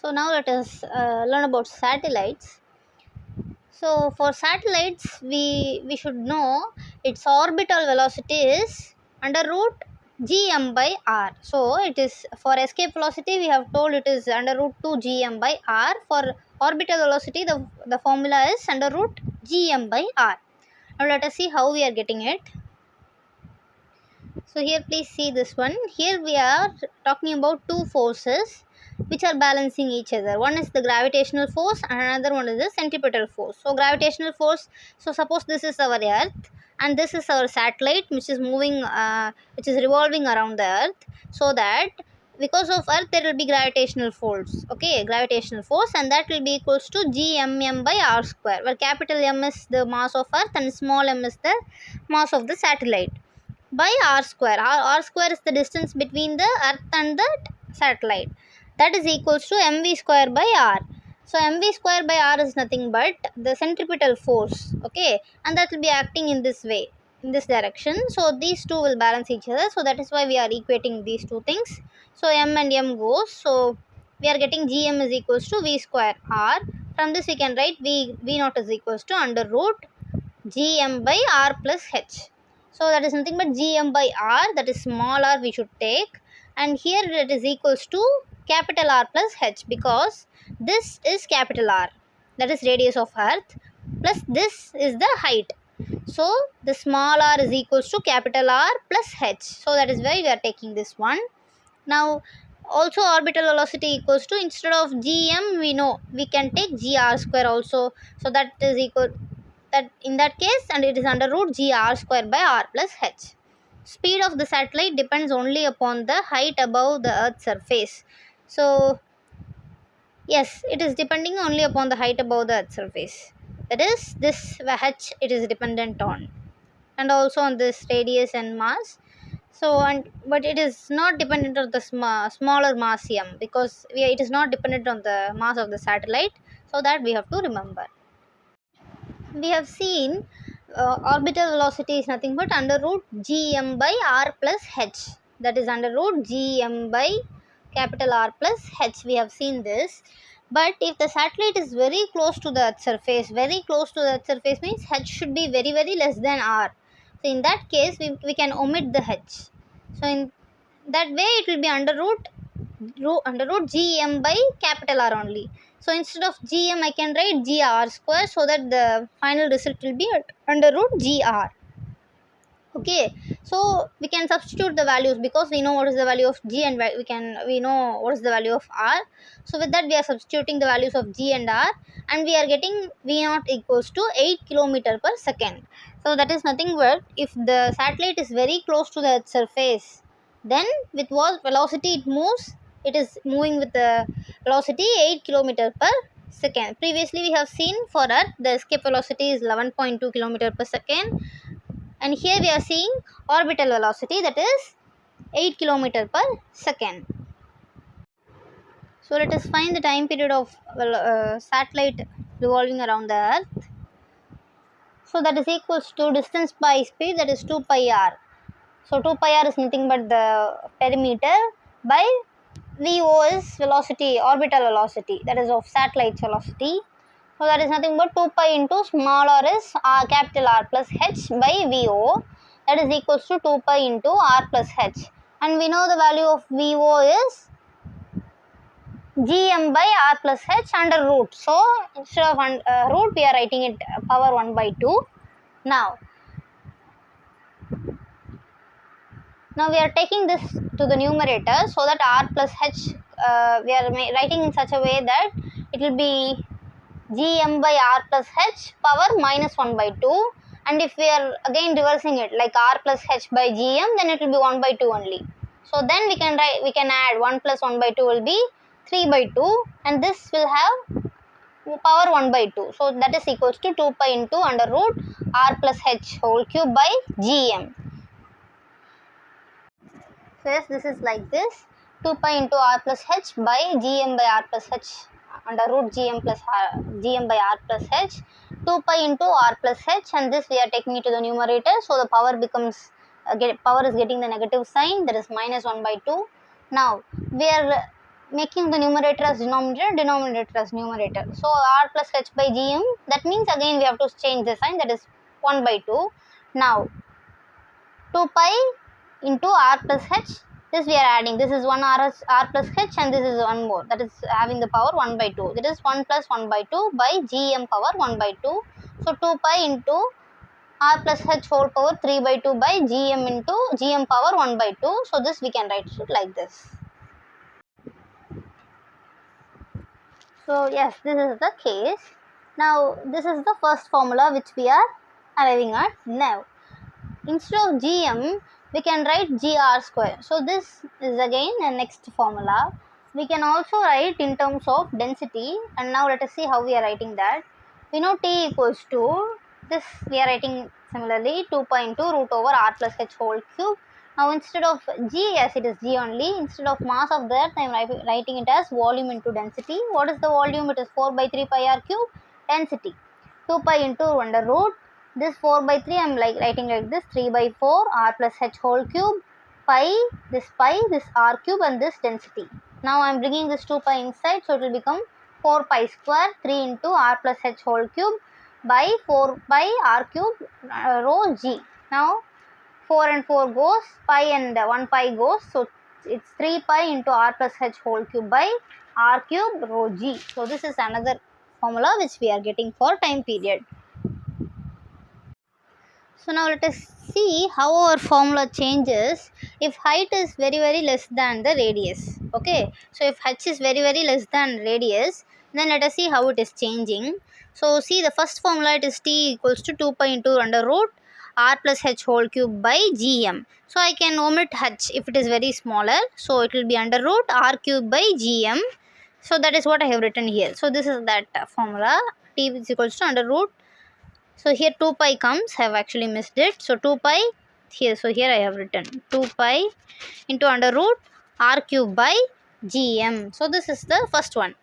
So now let us learn about satellites. So for satellites, we should know its orbital velocity is under root gm by r. So it is for escape velocity we have told it is under root 2 gm by r. For orbital velocity the formula is under root gm by r. Now let us see how we are getting it. So here please see this one. Here we are talking about two forces which are balancing each other. One is the gravitational force and another one is the centripetal force. So gravitational force, so suppose this is our earth and this is our satellite which is moving which is revolving around the earth, so that because of earth there will be gravitational force, okay, gravitational force, and that will be equals to gmm by r square, where capital M is the mass of earth and small m is the mass of the satellite, by r square. R square is the distance between the earth and the satellite, that is equals to mv square by r. So mv square by r is nothing but the centripetal force, okay, and that will be acting in this way, in this direction. So these two will balance each other, so that is why we are equating these two things. So m and m goes, so we are getting gm is equals to v square r. From this we can write v naught is equals to under root gm by r plus h. So that is nothing but gm by r, that is small r we should take, and here it is equals to capital R plus h, because this is capital R, that is radius of earth, plus this is the height. So the small r is equals to capital R plus h. So that is why we are taking this one. Now also orbital velocity equals to, instead of gm we know we can take gr square also, so that is equal, that in that case, and it is under root gr square by r plus h. Speed of the satellite depends only upon the height above the earth's surface. So yes, it is depending only upon the height above the earth's surface, that is this h it is dependent on, and also on this radius and mass. So but it is not dependent on the smaller mass m, because it is not dependent on the mass of the satellite, so that we have to remember. We have seen orbital velocity is nothing but under root gm by r plus h, that is under root gm by capital R plus h. We have seen this, but if the satellite is very close to the earth's surface, very close to the earth's surface means h should be very less than r. So in that case we can omit the h. So in that way it will be under root gm by capital R only. So instead of gm I can write gr square, so that the final result will be under root gr. Okay, so we can substitute the values, because we know what is the value of g and we know what is the value of r. So with that we are substituting the values of g and r, and we are getting v naught equals to 8 km per second. So that is nothing but, if the satellite is very close to the earth's surface, then with what velocity it moves, it is moving with the velocity 8 km per second. Previously we have seen for earth the escape velocity is 11.2 km per second, and here we are seeing orbital velocity, that is 8 km per second. So let us find the time period of satellite revolving around the earth. So that is equals to distance by speed, that is 2 pi r. So 2 pi r is nothing but the perimeter, by VO is velocity, orbital velocity, that is of satellite's velocity. So that is nothing but 2 pi into small r is capital R plus h by VO, that is equals to 2 pi into r plus h, and we know the value of VO is gm by r plus h under root. So instead of root we are writing it power 1 by 2. Now we are taking this to the numerator, so that r plus h we are writing in such a way that it will be gm by r plus h power minus 1 by 2, and if we are again reversing it like r plus h by gm, then it will be 1 by 2 only. So then we can add 1 plus 1 by 2 will be 3 by 2, and this will have power 1 by 2. So that is equals to 2 pi into under root r plus h whole cube by gm. So yes, this is like this, 2 pi into r plus h by gm by r plus h under root gm by r plus h, 2 pi into r plus h, and this we are taking it to the numerator, so the power becomes power is getting the negative sign, that is minus 1 by 2. Now we are making the numerator as denominator, denominator as numerator. So r plus h by gm, that means again we have to change the sign, that is 1 by 2. Now 2 pi into r plus h, this we are adding, this is 1 r plus h and this is 1 more, that is having the power 1 by 2, that is 1 plus 1 by 2 by gm power 1 by 2. So 2 pi into r plus h whole power 3 by 2 by gm into gm power 1 by 2. So this we can write it like this. So yes, this is the case. Now this is the first formula which we are arriving at now. Instead of gm, we can write gr square. So this is again the next formula. We can also write in terms of density, and now let us see how we are writing that. We know T equals to, this we are writing similarly, 2 pi into root over r plus h whole cube. Now instead of G, as it is G only, instead of mass of the earth I am writing it as volume into density. What is the volume? It is 4 by 3 pi r cube. Density 2 pi into under root, this 4 by 3 I am writing like this, 3 by 4 r plus h whole cube, pi, this r cube and this density. Now I am bringing this 2 pi inside, so it will become 4 pi square, 3 into r plus h whole cube by 4 pi r cube rho g. Now 4 and 4 goes, pi and 1 pi goes, so it's 3 pi into r plus h whole cube by r cube rho g. So this is another formula which we are getting for time period. So now let us see how our formula changes if height is very less than the radius. Okay, so if h is very less than radius, then let us see how it is changing. So see, the first formula, it is T equals to 2 pi into under root r plus h whole cube by gm. So I can omit h if it is very smaller, so it will be under root r cube by gm. So that is what I have written here. So this is that formula, T is equals to under root. So here 2 pi comes, I have actually missed it. So 2 pi here, so here I have written 2 pi into under root r cube by gm. So this is the first one.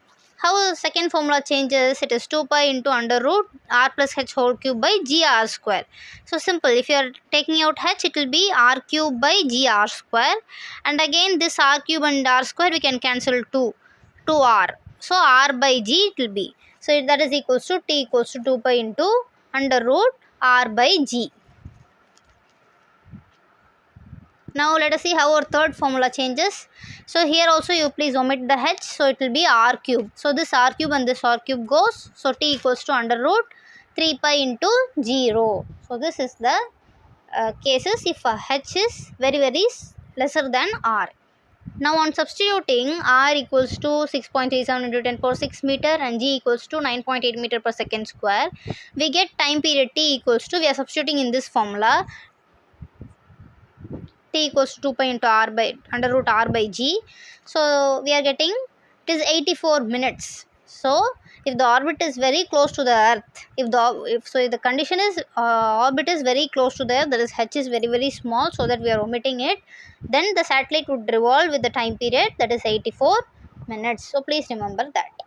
How the second formula changes, it is 2 pi into under root r plus h whole cube by gr square. So simple, if you are taking out h, it will be r cube by gr square, and again this r cube and r square we can cancel 2r. So r by g it will be. So that is equals to T equals to 2 pi into under root r by g. Now let us see how our third formula changes. So here also you please omit the h, so it will be r cube. So this r cube and this r cube goes, so T equals to under root 3 pi into 0. So this is the cases if h is very lesser than r. Now on substituting, r equals to 6.37 into 10 power 6 meter and g equals to 9.8 meter per second square, we get time period T equals to, we are substituting in this formula, T equals to 2 pi into r by under root r by g. So we are getting, it is 84 minutes. So if the orbit is very close to the earth, if the condition is orbit is very close to the earth, that is h is very small, so that we are omitting it, then the satellite would revolve with the time period, that is 84 minutes. So please remember that.